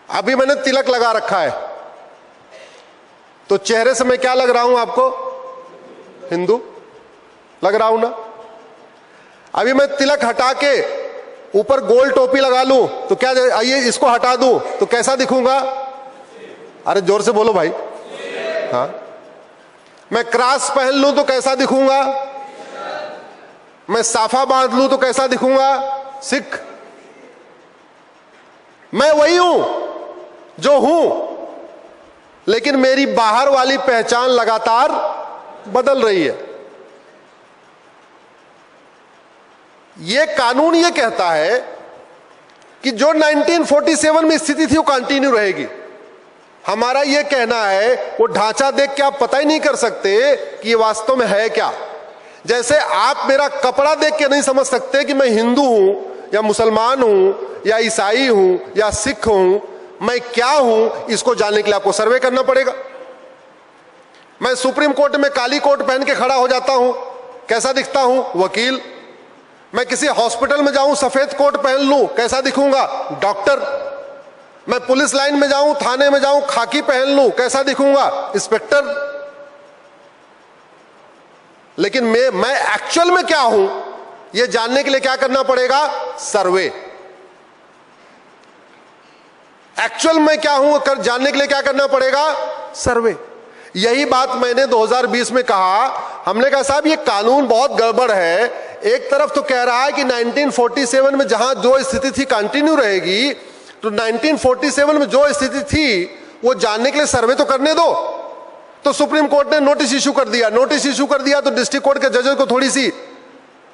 अभी मैंने तिलक लगा रखा है, तो चेहरे से मैं क्या लग रहा हूं आपको? हिंदू लग रहा हूं ना। अभी मैं तिलक हटा के ऊपर गोल टोपी लगा लूं तो क्या, आइए इसको हटा दूं तो कैसा दिखूंगा? अरे जोर से बोलो भाई। हाँ, मैं क्रॉस पहन लूं तो कैसा दिखूंगा? मैं साफा बांध लूं तो कैसा दिखूंगा? सिख। मैं वही हूं जो हूं, लेकिन मेरी बाहर वाली पहचान लगातार बदल रही है। यह कानून यह कहता है कि जो 1947 में स्थिति थी वो कंटिन्यू रहेगी। हमारा यह कहना है वो ढांचा देख के आप पता ही नहीं कर सकते कि ये वास्तव में है क्या। जैसे आप मेरा कपड़ा देख के नहीं समझ सकते कि मैं हिंदू हूं या मुसलमान हूं या ईसाई हूं या सिख हूं, मैं क्या हूं इसको जानने के लिए आपको सर्वे करना पड़ेगा। मैं सुप्रीम कोर्ट में काली कोट पहन के खड़ा हो जाता हूं, कैसा दिखता हूं? वकील। मैं किसी हॉस्पिटल में जाऊं, सफेद कोट पहन लूं, कैसा दिखूंगा? डॉक्टर। मैं पुलिस लाइन में जाऊं, थाने में जाऊं, खाकी पहन लूं, कैसा दिखूंगा? इंस्पेक्टर। लेकिन मैं एक्चुअल में क्या हूं यह जानने के लिए क्या करना पड़ेगा? सर्वे। एक्चुअल में क्या हूं कर जानने के लिए क्या करना पड़ेगा? सर्वे। यही बात मैंने 2020 में कहा। हमने कहा साहब ये कानून बहुत गड़बड़ है। एक तरफ तो कह रहा है कि 1947 में जहां जो स्थिति थी कंटिन्यू रहेगी, तो 1947 में जो स्थिति थी वो जानने के लिए सर्वे तो करने दो। तो सुप्रीम कोर्ट ने नोटिस इशू कर दिया। नोटिस इशू कर दिया तो डिस्ट्रिक्ट कोर्ट के जजेस को थोड़ी सी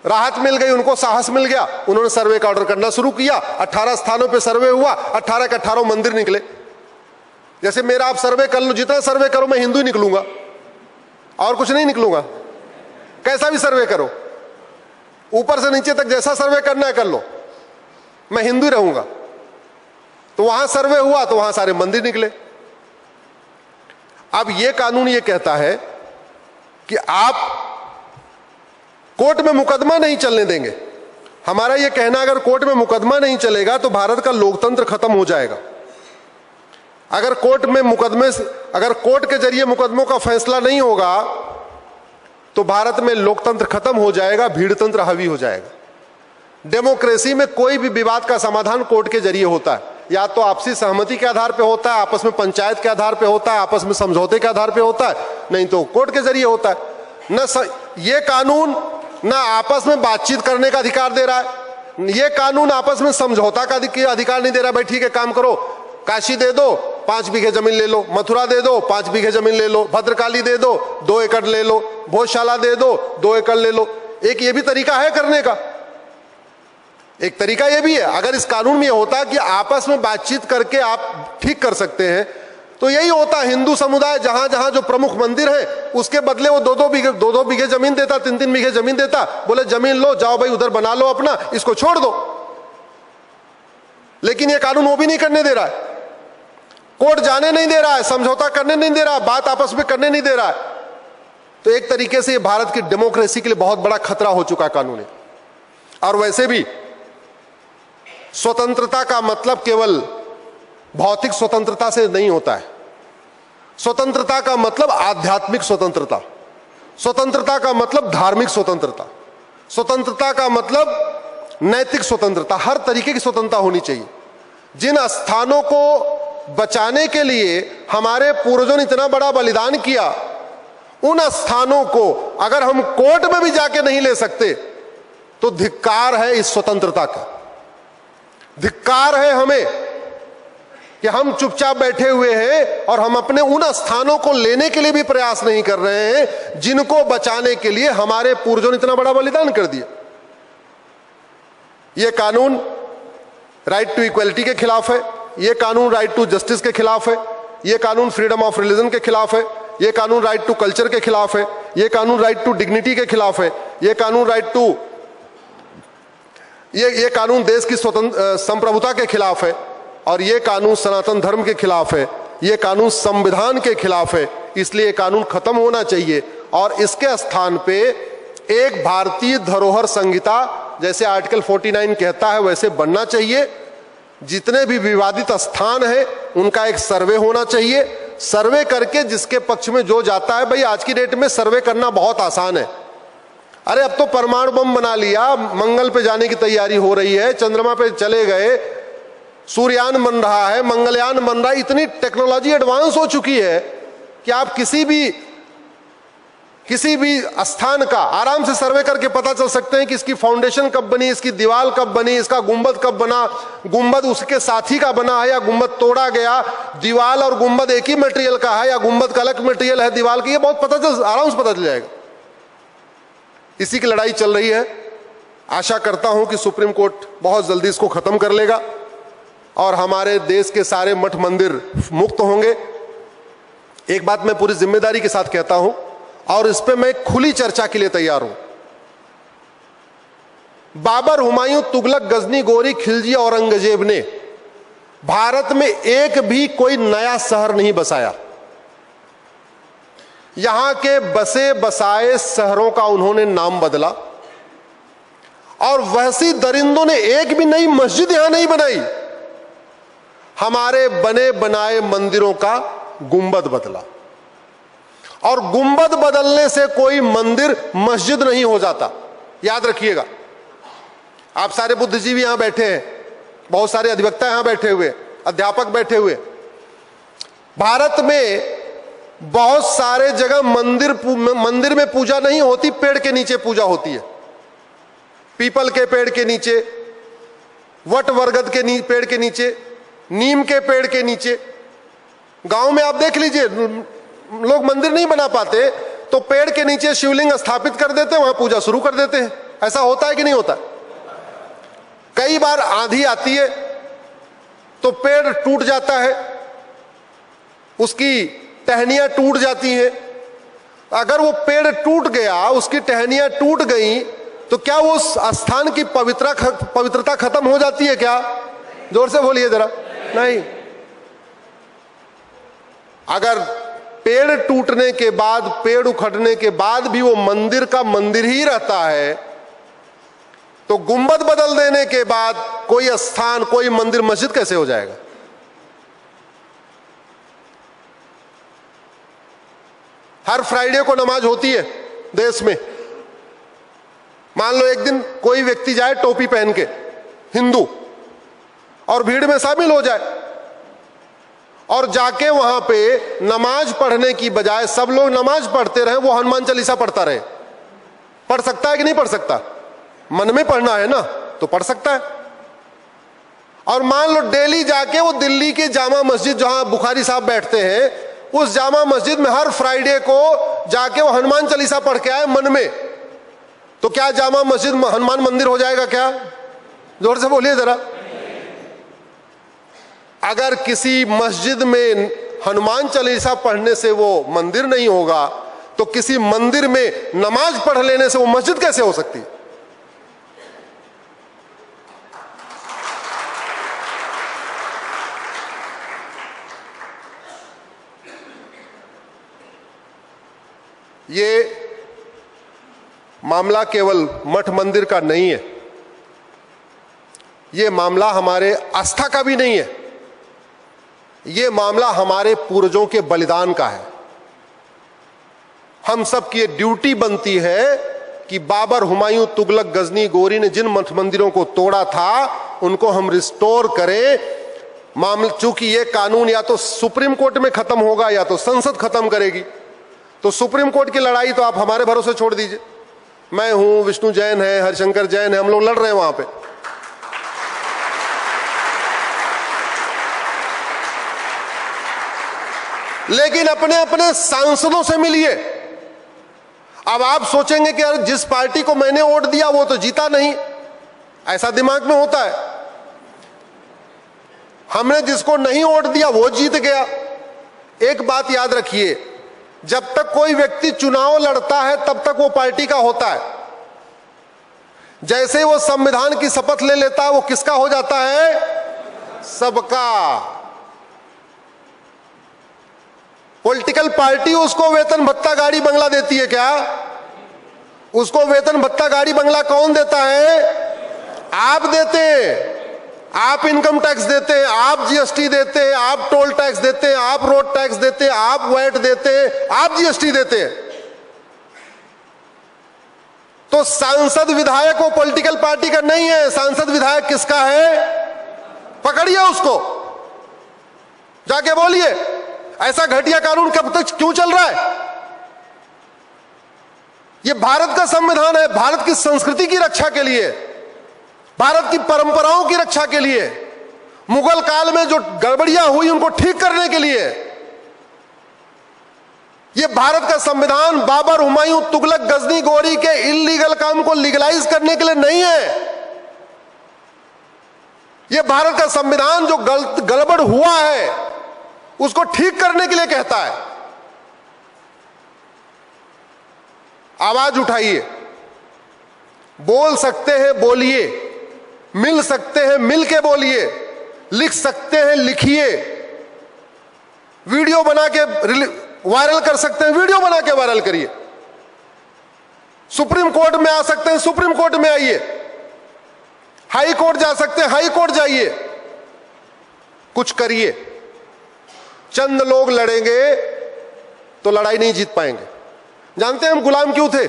राहत मिल गई, उनको साहस मिल गया, उन्होंने सर्वे का ऑर्डर करना शुरू किया। 18 स्थानों पे सर्वे हुआ, 18 के 18 मंदिर निकले। जैसे मेरा आप सर्वे कर लो, जितना सर्वे करो मैं हिंदू ही निकलूंगा और कुछ नहीं निकलूंगा। कैसा भी सर्वे करो, ऊपर से नीचे तक जैसा सर्वे करना है कर लो, मैं हिंदू ही रहूंगा। तो वहां सर्वे हुआ तो वहां सारे मंदिर निकले। अब यह कानून यह कहता है कि आप कोर्ट में मुकदमा नहीं चलने देंगे। हमारा यह कहना, अगर कोर्ट में मुकदमा नहीं चलेगा तो भारत का लोकतंत्र खत्म हो जाएगा। अगर कोर्ट के जरिए मुकदमों का फैसला नहीं होगा तो भारत में लोकतंत्र खत्म हो जाएगा, भीड़तंत्र हावी हो जाएगा। डेमोक्रेसी में कोई भी विवाद का समाधान कोर्ट के जरिए होता है, या तो आपसी सहमति के आधार पे होता है, आपस में पंचायत के आधार पे होता है, आपस में समझौते के आधार पे होता है, नहीं तो कोर्ट के जरिए होता है। ये कानून ना आपस में बातचीत करने का अधिकार दे रहा है, ये कानून आपस में समझौता का अधिकार नहीं दे रहा। भाई ठीक है, काम करो, काशी दे दो 5 बीघे जमीन ले लो, मथुरा दे दो 5 बीघे जमीन ले लो, भद्रकाली दे दो 2 एकड़ ले लो, भोजशाला दे दो 2 एकड़ ले लो। एक ये भी तरीका है करने का, एक तरीका ये भी है। अगर इस कानून में ये होता कि आपस में बातचीत करके आप ठीक कर सकते हैं तो यही होता। हिंदू समुदाय जहां जहां जो प्रमुख मंदिर है उसके बदले वो 2-2 बीघे जमीन देता, 3-3 बीघे जमीन देता, बोले जमीन लो, जाओ भाई उधर बना लो अपना, इसको छोड़ दो। लेकिन ये कानून वो भी नहीं करने दे रहा है, कोर्ट जाने नहीं दे रहा है, समझौता करने नहीं दे रहा है, बात आपस में करने नहीं दे रहा है। तो एक तरीके से ये भारत की डेमोक्रेसी के लिए बहुत बड़ा खतरा हो चुका कानून है। और वैसे भी स्वतंत्रता का मतलब केवल भौतिक स्वतंत्रता से नहीं होता है। स्वतंत्रता का मतलब आध्यात्मिक स्वतंत्रता, स्वतंत्रता का मतलब धार्मिक स्वतंत्रता, स्वतंत्रता का मतलब नैतिक स्वतंत्रता, हर तरीके की स्वतंत्रता होनी चाहिए। जिन स्थानों को बचाने के लिए हमारे पूर्वजों ने इतना बड़ा बलिदान किया, उन स्थानों को अगर हम कोर्ट में भी जाके नहीं ले सकते तो धिक्कार है इस स्वतंत्रता का। धिक्कार है हमें कि हम चुपचाप बैठे हुए हैं और हम अपने उन स्थानों को लेने के लिए भी प्रयास नहीं कर रहे हैं जिनको बचाने के लिए हमारे पूर्वजों ने इतना बड़ा बलिदान कर दिया। यह कानून राइट टू इक्वलिटी के खिलाफ है, यह कानून राइट टू जस्टिस के खिलाफ है, यह कानून फ्रीडम ऑफ रिलीजन के खिलाफ है, यह कानून राइट टू कल्चर के खिलाफ है, यह कानून राइट टू डिग्निटी के खिलाफ है, यह कानून राइट टू ये कानून देश की संप्रभुता के खिलाफ है, और ये कानून सनातन धर्म के खिलाफ है, ये कानून संविधान के खिलाफ है। इसलिए कानून खत्म होना चाहिए और इसके स्थान पे एक भारतीय धरोहर संहिता, जैसे आर्टिकल 49 कहता है, वैसे बनना चाहिए, जितने भी विवादित स्थान है उनका एक सर्वे होना चाहिए। सर्वे करके जिसके पक्ष में जो जाता है, भाई आज की डेट में सर्वे करना बहुत आसान है। अरे अब तो परमाणु बम बना लिया, मंगल पे जाने की तैयारी हो रही है, चंद्रमा पे चले गए, सूर्ययान बन रहा है, मंगलयान बन रहा है। इतनी टेक्नोलॉजी एडवांस हो चुकी है कि आप किसी भी स्थान का आराम से सर्वे करके पता चल सकते हैं कि इसकी फाउंडेशन कब बनी, इसकी दीवार कब बनी, इसका गुंबद कब बना, गुंबद उसके साथी का बना है या गुंबद तोड़ा गया, दीवार और गुंबद एक ही मटेरियल का है या गुंबद का अलग मटेरियल है दीवार की, ये बहुत आराम से पता चल जाएगा। इसी की लड़ाई चल रही है। आशा करता हूं कि सुप्रीम कोर्ट बहुत जल्दी इसको खत्म कर लेगा और हमारे देश के सारे मठ मंदिर मुक्त होंगे। एक बात मैं पूरी जिम्मेदारी के साथ कहता हूं और इस पे मैं खुली चर्चा के लिए तैयार हूं। बाबर, हुमायूं, तुगलक, गजनी, गोरी, खिलजी, औरंगजेब ने भारत में एक भी कोई नया शहर नहीं बसाया। यहां के बसे बसाए शहरों का उन्होंने नाम बदला और वैसी दरिंदों ने एक भी नई मस्जिद यहां नहीं बनाई। हमारे बने बनाए मंदिरों का गुंबद बदला और गुंबद बदलने से कोई मंदिर मस्जिद नहीं हो जाता, याद रखिएगा। आप सारे बुद्धिजीवी यहां बैठे हैं, बहुत सारे अधिवक्ता यहां बैठे हुए, अध्यापक बैठे हुए। भारत में बहुत सारे जगह मंदिर में पूजा नहीं होती, पेड़ के नीचे पूजा होती है। पीपल के पेड़ के नीचे, वट बरगद के पेड़ के नीचे, नीम के पेड़ के नीचे। गांव में आप देख लीजिए, लोग मंदिर नहीं बना पाते तो पेड़ के नीचे शिवलिंग स्थापित कर देते हैं, वहां पूजा शुरू कर देते हैं। ऐसा होता है कि नहीं होता? कई बार आंधी आती है तो पेड़ टूट जाता है, उसकी टहनियां टूट जाती हैं। अगर वो पेड़ टूट गया, उसकी टहनियां टूट गई, तो क्या वो स्थान की पवित्रता खत्म हो जाती है क्या? जोर से बोलिए जरा। नहीं। अगर पेड़ टूटने के बाद, पेड़ उखड़ने के बाद भी वो मंदिर का मंदिर ही रहता है, तो गुंबद बदल देने के बाद कोई स्थान, कोई मंदिर मस्जिद कैसे हो जाएगा? हर फ्राइडे को नमाज होती है देश में। मान लो एक दिन कोई व्यक्ति जाए टोपी पहन के, हिंदू, और भीड़ में शामिल हो जाए और जाके वहां पे नमाज पढ़ने की बजाय सब लोग नमाज पढ़ते रहे, वो हनुमान चालीसा पढ़ता रहे। पढ़ सकता है कि नहीं पढ़ सकता? मन में पढ़ना है ना, तो पढ़ सकता है। और मान लो डेली जाके वो दिल्ली की जामा मस्जिद, जहां बुखारी साहब बैठते हैं, उस जामा मस्जिद में हर फ्राइडे को जाके वो हनुमान चालीसा पढ़ के आए मन में, तो क्या जामा मस्जिद हनुमान मंदिर हो जाएगा क्या? जोर से बोलिए जरा। अगर किसी मस्जिद में हनुमान चालीसा पढ़ने से वो मंदिर नहीं होगा, तो किसी मंदिर में नमाज पढ़ लेने से वो मस्जिद कैसे हो सकती? ये मामला केवल मठ मंदिर का नहीं है, ये मामला हमारे आस्था का भी नहीं है, ये मामला हमारे पूर्वजों के बलिदान का है। हम सब की ये ड्यूटी बनती है कि बाबर, हुमायूं, तुगलक, गजनी, गोरी ने जिन मठ मंदिरों को तोड़ा था उनको हम रिस्टोर करें। मामला, चूंकि ये कानून या तो सुप्रीम कोर्ट में खत्म होगा या तो संसद खत्म करेगी, तो सुप्रीम कोर्ट की लड़ाई तो आप हमारे भरोसे छोड़ दीजिए। मैं हूं, विष्णु जैन है, हरिशंकर जैन है, हम लोग लड़ रहे हैं वहां पे। लेकिन अपने अपने सांसदों से मिलिए। अब आप सोचेंगे कि यार जिस पार्टी को मैंने वोट दिया वो तो जीता नहीं, ऐसा दिमाग में होता है। हमने जिसको नहीं वोट दिया वो जीत गया। एक बात याद रखिए, जब तक कोई व्यक्ति चुनाव लड़ता है तब तक वो पार्टी का होता है। जैसे वो संविधान की शपथ ले लेता है, वो किसका हो जाता है? सबका। पॉलिटिकल पार्टी उसको वेतन भत्ता गाड़ी बंगला देती है क्या? उसको वेतन भत्ता गाड़ी बंगला कौन देता है? आप देते हैं। आप इनकम टैक्स देते हैं, आप जीएसटी देते हैं, आप टोल टैक्स देते हैं, आप रोड टैक्स देते हैं, आप वैट देते हैं, आप जीएसटी देते हैं। तो सांसद विधायक वो पॉलिटिकल पार्टी का नहीं है। सांसद विधायक किसका है? पकड़िए उसको, जाके बोलिए ऐसा घटिया कानून कब तक क्यों चल रहा है? ये भारत का संविधान है, भारत की संस्कृति की रक्षा के लिए, भारत की परंपराओं की रक्षा के लिए, मुगल काल में जो गड़बड़ियां हुई उनको ठीक करने के लिए। यह भारत का संविधान बाबर, हुमायूं, तुगलक, गजनी, गौरी के इल्लीगल काम को लीगलाइज करने के लिए नहीं है। यह भारत का संविधान जो गड़बड़ हुआ है उसको ठीक करने के लिए कहता है। आवाज उठाइए, बोल सकते हैं बोलिए, मिल सकते हैं मिल के बोलिए, लिख सकते हैं लिखिए, वीडियो बना के वायरल कर सकते हैं, वीडियो बना के वायरल करिए। सुप्रीम कोर्ट में आ सकते हैं, सुप्रीम कोर्ट में आइए। हाई कोर्ट जा सकते हैं, हाई कोर्ट जाइए, कुछ करिए। चंद लोग लड़ेंगे तो लड़ाई नहीं जीत पाएंगे। जानते हैं हम गुलाम क्यों थे?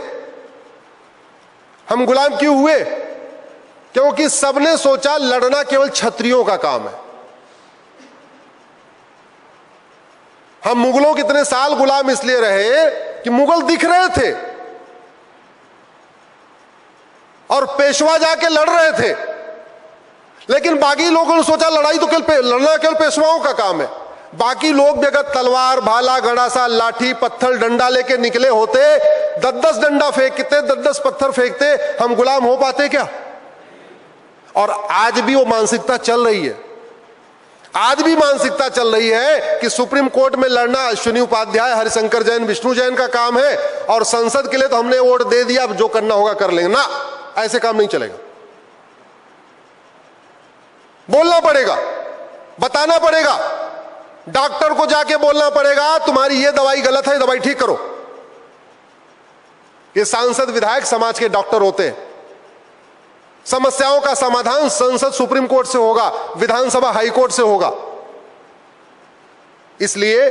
हम गुलाम क्यों हुए? क्योंकि सबने सोचा लड़ना केवल क्षत्रियों का काम है। हम मुगलों के इतने साल गुलाम इसलिए रहे कि मुगल दिख रहे थे और पेशवा जाके लड़ रहे थे, लेकिन बाकी लोगों ने सोचा लड़ाई तो लड़ना केवल पेशवाओं का काम है। बाकी लोग भी अगर तलवार, भाला, गड़ासा, लाठी, पत्थर, डंडा लेके निकले होते, 10-10 डंडा फेंकते, 10-10 पत्थर फेंकते, हम गुलाम हो पाते क्या? और आज भी वो मानसिकता चल रही है। आज भी मानसिकता चल रही है कि सुप्रीम कोर्ट में लड़ना अश्विनी उपाध्याय, हरिशंकर जैन, विष्णु जैन का काम है और संसद के लिए तो हमने वोट दे दिया, अब जो करना होगा कर लेंगे। ना, ऐसे काम नहीं चलेगा। बोलना पड़ेगा, बताना पड़ेगा, डॉक्टर को जाके बोलना पड़ेगा तुम्हारी ये दवाई गलत है, दवाई ठीक करो। ये सांसद विधायक समाज के डॉक्टर होते हैं। समस्याओं का समाधान संसद सुप्रीम कोर्ट से होगा, विधानसभा हाई कोर्ट से होगा। इसलिए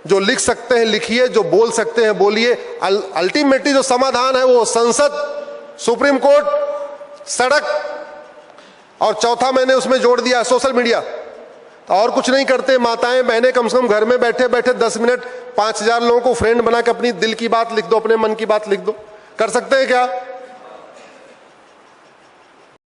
जो लिख सकते हैं लिखिए, जो बोल सकते हैं बोलिए। अल्टीमेटली जो समाधान है वो संसद, सुप्रीम कोर्ट, सड़क, और चौथा मैंने उसमें जोड़ दिया सोशल मीडिया। तो और कुछ नहीं करते माताएं बहनें, कम से कम घर में बैठे बैठे 10 मिनट 5000 लोगों को फ्रेंड बना के अपनी दिल की बात लिख दो, अपने मन की बात लिख दो। कर सकते हैं क्या?